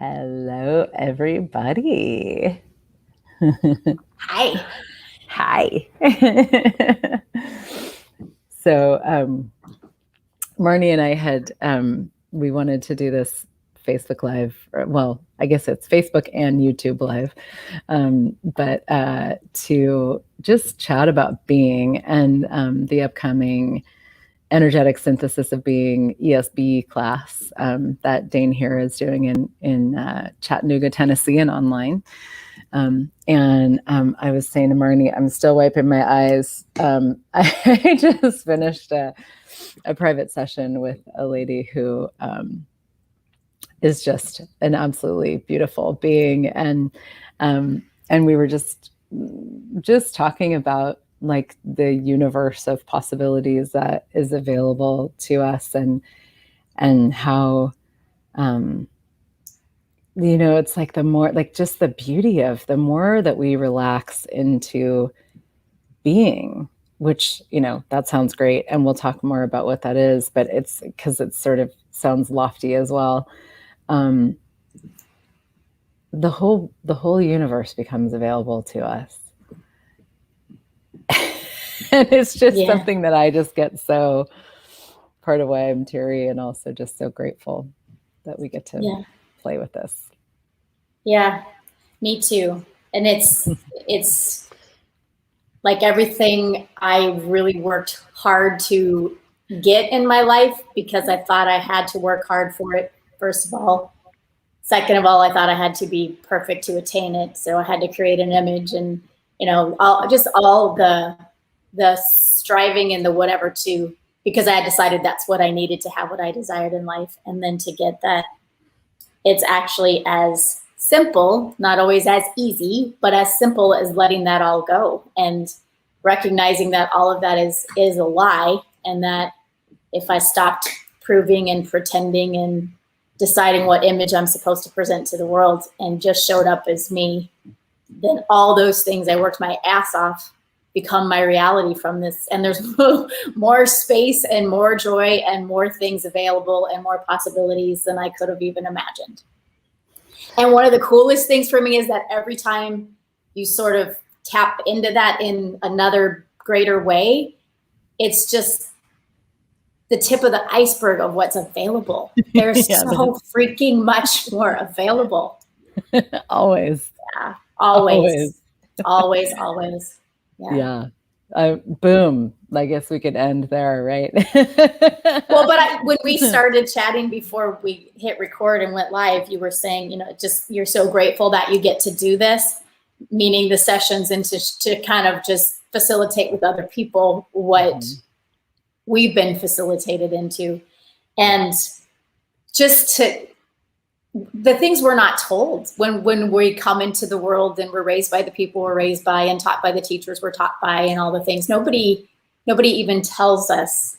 Hello, everybody. Hi. Hi. So, Marnie and I had, we wanted to do this Facebook Live. Well, I guess it's Facebook and YouTube Live, but to just chat about being and the upcoming energetic synthesis of being ESB class that Dane here is doing in Chattanooga, Tennessee, and online. I was saying to Marnie, I'm still wiping my eyes. I just finished a private session with a lady who is just an absolutely beautiful being, and we were just talking about like the universe of possibilities that is available to us, and how it's like the more, like, just the beauty of the more that we relax into being, which that sounds great, and we'll talk more about what that is, but it's because it sort of sounds lofty as well. The whole universe becomes available to us. And it's just something that I just get so part of why I'm teary, and also just so grateful that we get to play with this. Yeah, me too. And it's like everything I really worked hard to get in my life, because I thought I had to work hard for it, first of all. Second of all, I thought I had to be perfect to attain it. So I had to create an image, and all the striving and the whatever, to, because I had decided that's what I needed to have what I desired in life. And then to get that, it's actually as simple, not always as easy, but as simple as letting that all go and recognizing that all of that is a lie, and that if I stopped proving and pretending and deciding what image I'm supposed to present to the world and just showed up as me, then all those things I worked my ass off become my reality from this. And there's more space and more joy and more things available and more possibilities than I could have even imagined. And one of the coolest things for me is that every time you sort of tap into that in another greater way, it's just the tip of the iceberg of what's available. There's so freaking much more available. Always. Yeah, always. Always. Yeah. Boom. I guess we could end there, right? Well, but when we started chatting before we hit record and went live, you were saying, just you're so grateful that you get to do this, meaning the sessions, and to kind of just facilitate with other people what we've been facilitated into. And just the things we're not told when we come into the world and we're raised by the people we're raised by and taught by the teachers we're taught by, and all the things. Nobody even tells us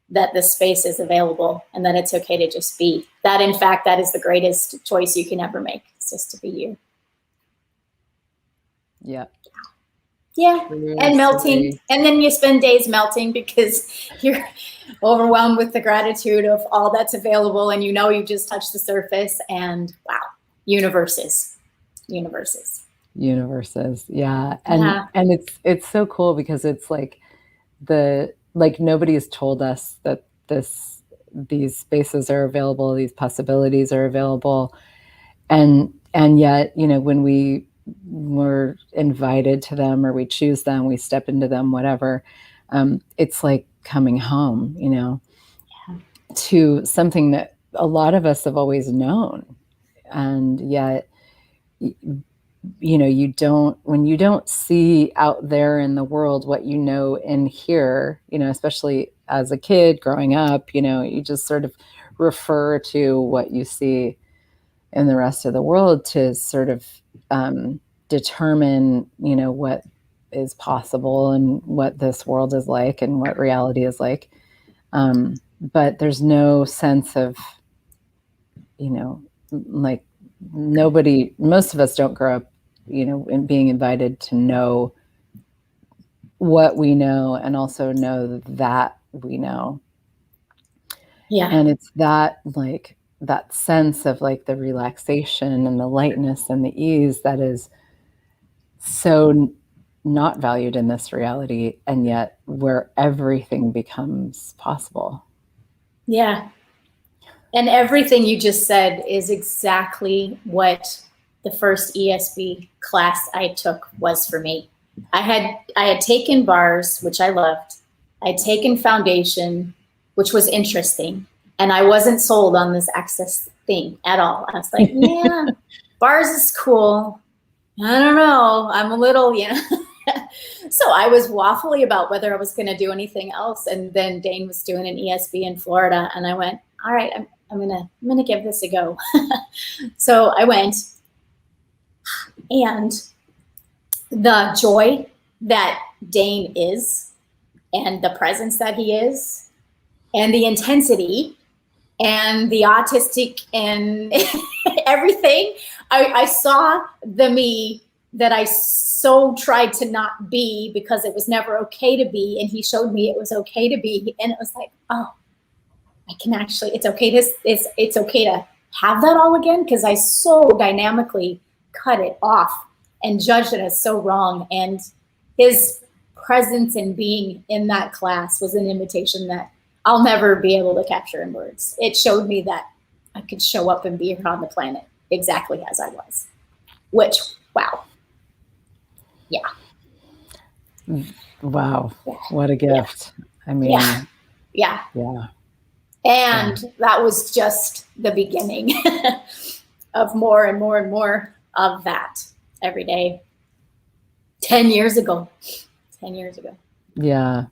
that this space is available and that it's okay to just be. That, in fact, that is the greatest choice you can ever make. It's just to be you. Yeah. Yeah. And melting. And then you spend days melting because you're overwhelmed with the gratitude of all that's available, and you just touched the surface, and wow, universes. Yeah. And it's so cool because it's like nobody has told us that these spaces are available, these possibilities are available, and yet when we're invited to them, or we choose them, we step into them, whatever, it's like coming home, to something that a lot of us have always known. And yet, when you don't see out there in the world what in here, especially as a kid growing up, you just sort of refer to what you see in the rest of the world to sort of determine, what is possible and what this world is like and what reality is like. But there's no sense of, like most of us don't grow up, in being invited to know what we know, and also know that we know. Yeah. And it's that, like, that sense of like the relaxation and the lightness and the ease that is so not valued in this reality, and yet where everything becomes possible. Yeah. And everything you just said is exactly what the first ESB class I took was for me. I had taken bars, which I loved. I had taken foundation, which was interesting. And I wasn't sold on this access thing at all. I was like, yeah, bars is cool. I don't know. I'm a little, So I was waffly about whether I was going to do anything else. And then Dane was doing an ESB in Florida, and I went, all right, I'm gonna give this a go. So I went, and the joy that Dane is, and the presence that he is, and the intensity, and the autistic, and everything, I saw the me that I so tried to not be because it was never okay to be, and he showed me it was okay to be, and it was like, oh, I can actually, it's okay to have that all again, because I so dynamically cut it off and judged it as so wrong. And his presence and being in that class was an invitation that I'll never be able to capture in words. It showed me that I could show up and be here on the planet exactly as I was, which, wow. Yeah. Wow. What a gift. Yeah. I mean, yeah. And that was just the beginning of more and more and more of that every day. 10 years ago. Yeah.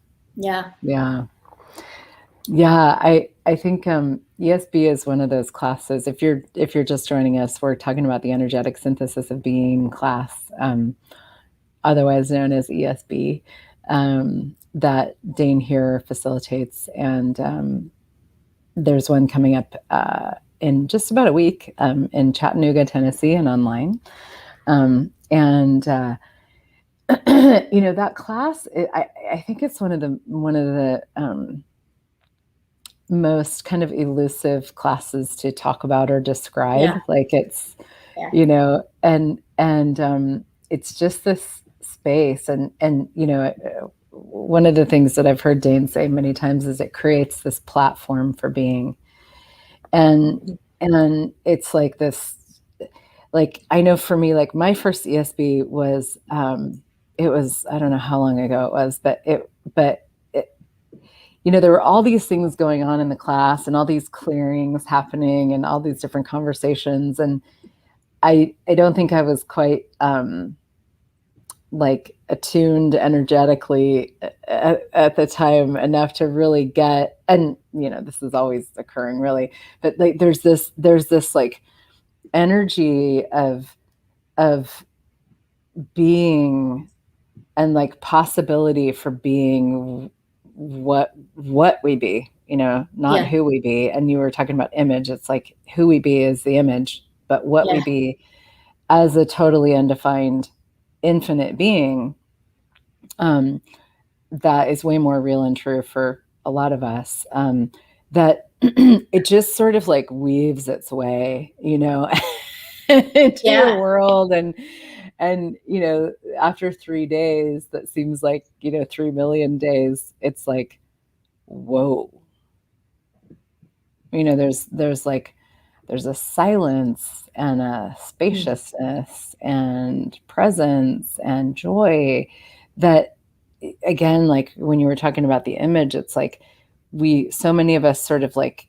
I think ESB is one of those classes. If you're just joining us, we're talking about the energetic synthesis of being class, otherwise known as ESB, that Dane here facilitates. And there's one coming up in just about a week in Chattanooga, Tennessee, and online. That class, I think it's one of the most kind of elusive classes to talk about or describe. Yeah. Like it's, and it's just this space, and one of the things that I've heard Dane say many times is it creates this platform for being, and it's like this, like, I know for me, like my first ESB was, it was, I don't know how long ago it was, but there were all these things going on in the class and all these clearings happening and all these different conversations. And I don't think I was quite like attuned energetically at the time enough to really get, and this is always occurring really, but like there's this like energy of being and like possibility for being what we be, not who we be. And you were talking about image. It's like who we be is the image, but what we be as a totally undefined infinite being, that is way more real and true for a lot of us, that it just sort of like weaves its way, into your world. And after 3 days, that seems like 3 million days, it's like, whoa, there's a silence and a spaciousness and presence and joy that, again, like when you were talking about the image, it's like so many of us sort of like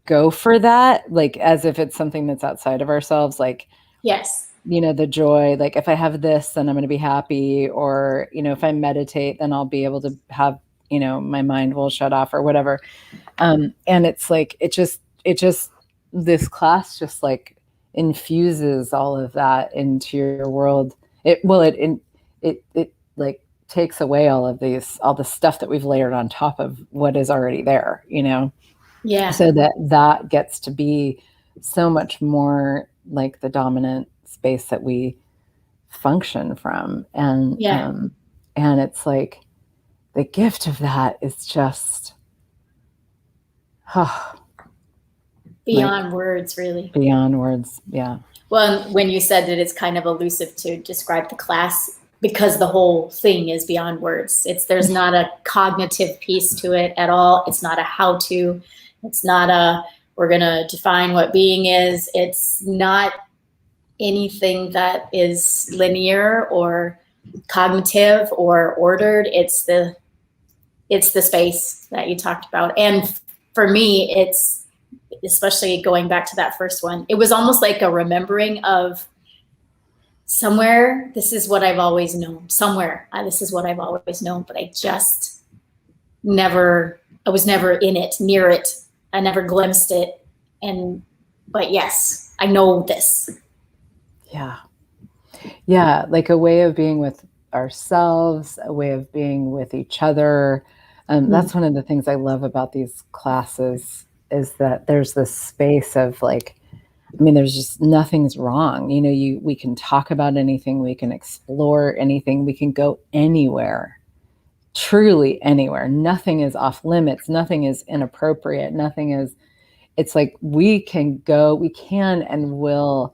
go for that, like as if it's something that's outside of ourselves, like, yes, the joy, like if I have this, then I'm going to be happy, or if I meditate, then I'll be able to have, my mind will shut off or whatever. And it's like it just this class just like infuses all of that into your world. It like takes away all the stuff that we've layered on top of what is already there, so that gets to be so much more like the dominant space that we function from. And and it's like the gift of that is just Beyond words, really. Beyond words. Yeah. Well, when you said that it's kind of elusive to describe the class because the whole thing is beyond words. There's not a cognitive piece to it at all. It's not a how-to. It's not we're going to define what being is. It's not anything that is linear or cognitive or ordered. It's the space that you talked about. And for me, it's, especially going back to that first one, it was almost like a remembering of somewhere, this is what I've always known. Somewhere, this is what I've always known, but I just I was never in it, near it. I never glimpsed it. But yes, I know this. Yeah. Yeah. Like a way of being with ourselves, a way of being with each other. That's one of the things I love about these classes, is that there's this space of like, I mean, there's just, nothing's wrong. You know, we can talk about anything, we can explore anything, we can go anywhere, truly anywhere. Nothing is off limits. Nothing is inappropriate. It's like we can and will.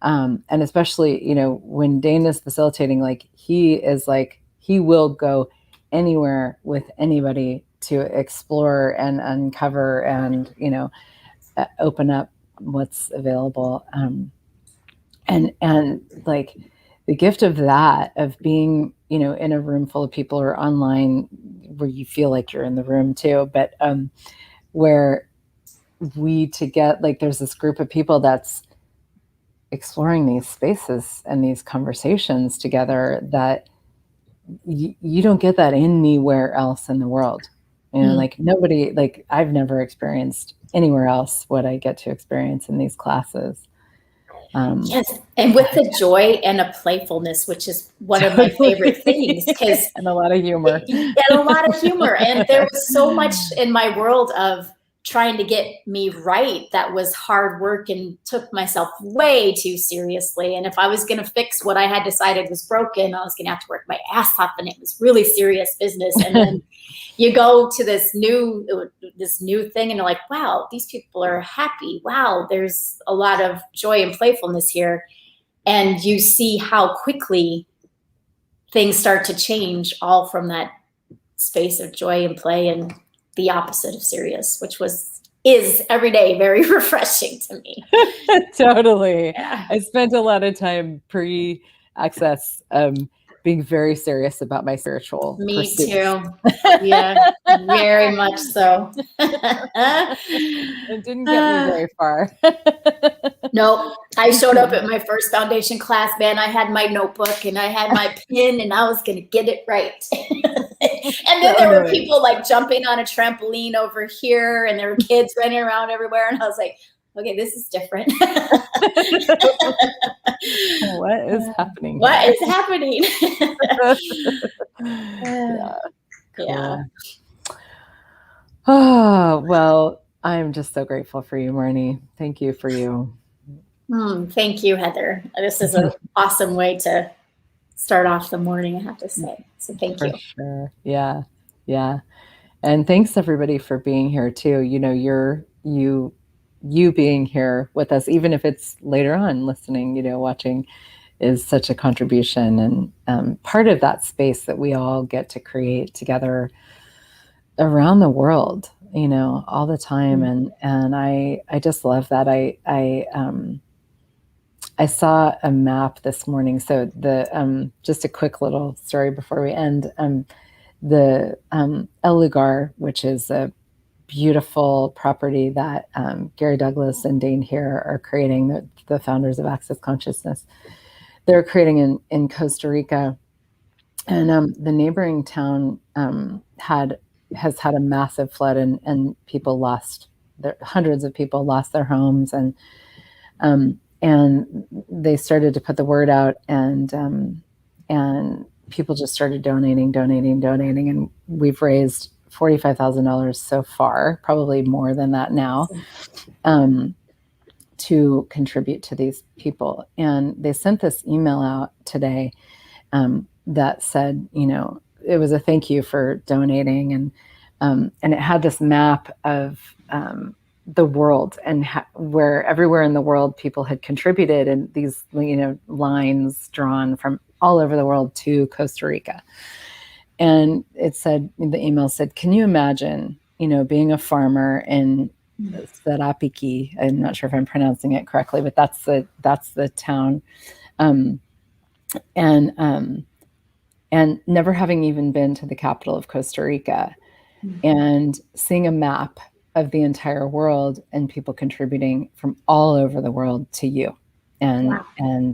And especially, you know, when Dana's facilitating, like he will go anywhere with anybody to explore and uncover and, you know, open up what's available. And like the gift of that, of being, you know, in a room full of people or online where you feel like you're in the room too, but where there's this group of people that's exploring these spaces and these conversations together that you don't get that anywhere else in the world. You know, like nobody, like I've never experienced anywhere else what I get to experience in these classes. Yes, and with the joy and a playfulness, which is one of my favorite things, because and a lot of humor. And there was so much in my world of trying to get me right that was hard work and took myself way too seriously. And if I was going to fix what I had decided was broken, I was going to have to work my ass off, and it was really serious business. And then you go to this new thing and you're like, wow, these people are happy. Wow, there's a lot of joy and playfulness here. And you see how quickly things start to change, all from that space of joy and play, and the opposite of serious, which is every day very refreshing to me. Totally. Yeah. I spent a lot of time pre-access being very serious about my spiritual Me pursuits. too. Yeah, very much so. It didn't get me very far. Nope. I showed up at my first foundation class, man. I had my notebook and I had my pen, and I was going to get it right. And then there were people like jumping on a trampoline over here, and there were kids running around everywhere. And I was like, okay, this is different. What is happening? What is happening? Yeah. Cool. Yeah. Oh, well, I'm just so grateful for you, Marnie. Thank you for you. Thank you, Heather. This is an awesome way to start off the morning, I have to say. So thank you. For sure. Yeah. Yeah. And thanks everybody for being here too. You know, you being here with us, even if it's later on listening, you know, watching, is such a contribution and part of that space that we all get to create together around the world, you know, all the time. And I just love that. I saw a map this morning. So just a quick little story before we end. The El Lugar, which is a beautiful property that Gary Douglas and Dane Heer are creating, the founders of Access Consciousness. They're creating in Costa Rica. And the neighboring town has had a massive flood, and people hundreds of people lost their homes, and they started to put the word out, and people just started donating, and we've raised $45,000 so far, probably more than that now, to contribute to these people. And they sent this email out today that said, you know, it was a thank you for donating, and it had this map of the world, and where everywhere in the world people had contributed, and these, lines drawn from all over the world to Costa Rica. And it said, the email said, can you imagine, being a farmer in Sarapiquí? I'm not sure if I'm pronouncing it correctly, but that's the town. And never having even been to the capital of Costa Rica, and seeing a map of the entire world and people contributing from all over the world to you, and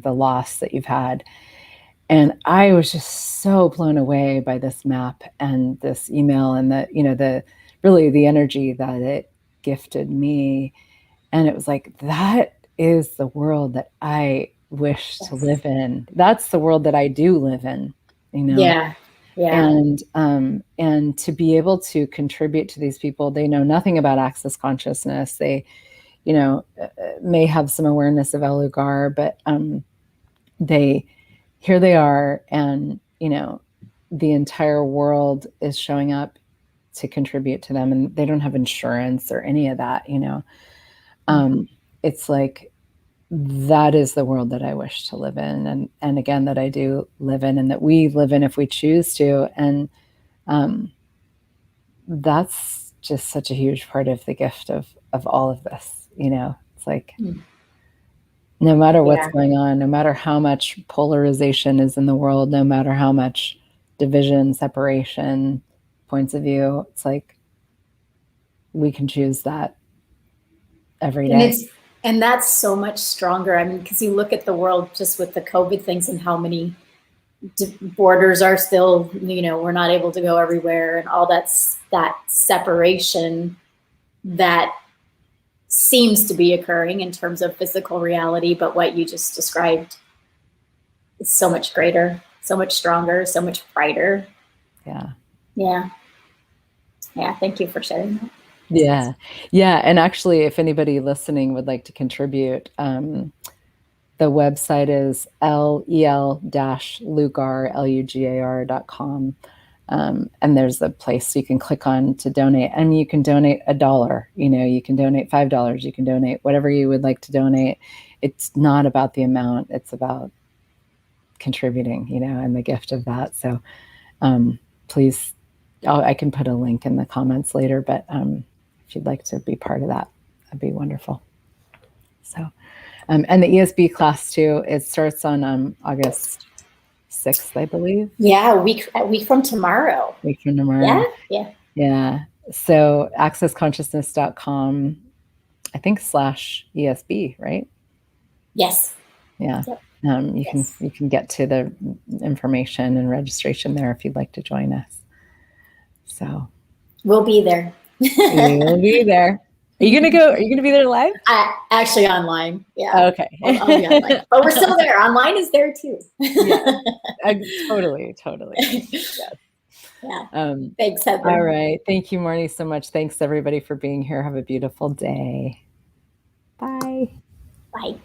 the loss that you've had. And I was just so blown away by this map and this email, and the really the energy that it gifted me. And it was like, that is the world that I wish to live in. That's the world that I do live in, Yeah. And to be able to contribute to these people. They know nothing about access consciousness. They, may have some awareness of El Lugar, but here they are, and the entire world is showing up to contribute to them, and they don't have insurance or any of that. It's like, that is the world that I wish to live in, and again, that I do live in, and that we live in if we choose to. And that's just such a huge part of the gift of all of this. It's like, no matter what's going on, no matter how much polarization is in the world, no matter how much division, separation, points of view, it's like, we can choose that every day. And that's so much stronger. I mean, because you look at the world just with the COVID things, and how many borders are still, we're not able to go everywhere, and all that separation that seems to be occurring in terms of physical reality. But what you just described is so much greater, so much stronger, so much brighter. Yeah. Thank you for sharing that. Yeah. And actually, if anybody listening would like to contribute, the website is lel-lugar.com. And there's a place you can click on to donate, and you can donate $1. You can donate $5. You can donate whatever you would like to donate. It's not about the amount. It's about contributing, and the gift of that. So please, I can put a link in the comments later, but if you'd like to be part of that, that'd be wonderful. So, and the ESB class too, it starts on August 6th, I believe. Yeah, a week from tomorrow. Yeah. So accessconsciousness.com, I think /ESB, right? Yes. Yeah. Yep. You can get to the information and registration there if you'd like to join us. So we'll be there. We'll be there. Are you gonna go? Are you gonna be there live? Actually online. Yeah. Okay. I'll be online. But we're still there. Online is there too. Yeah. Totally. Yes. Yeah. Thanks, Heather. All right. Thank you, Marnie, so much. Thanks everybody for being here. Have a beautiful day. Bye. Bye.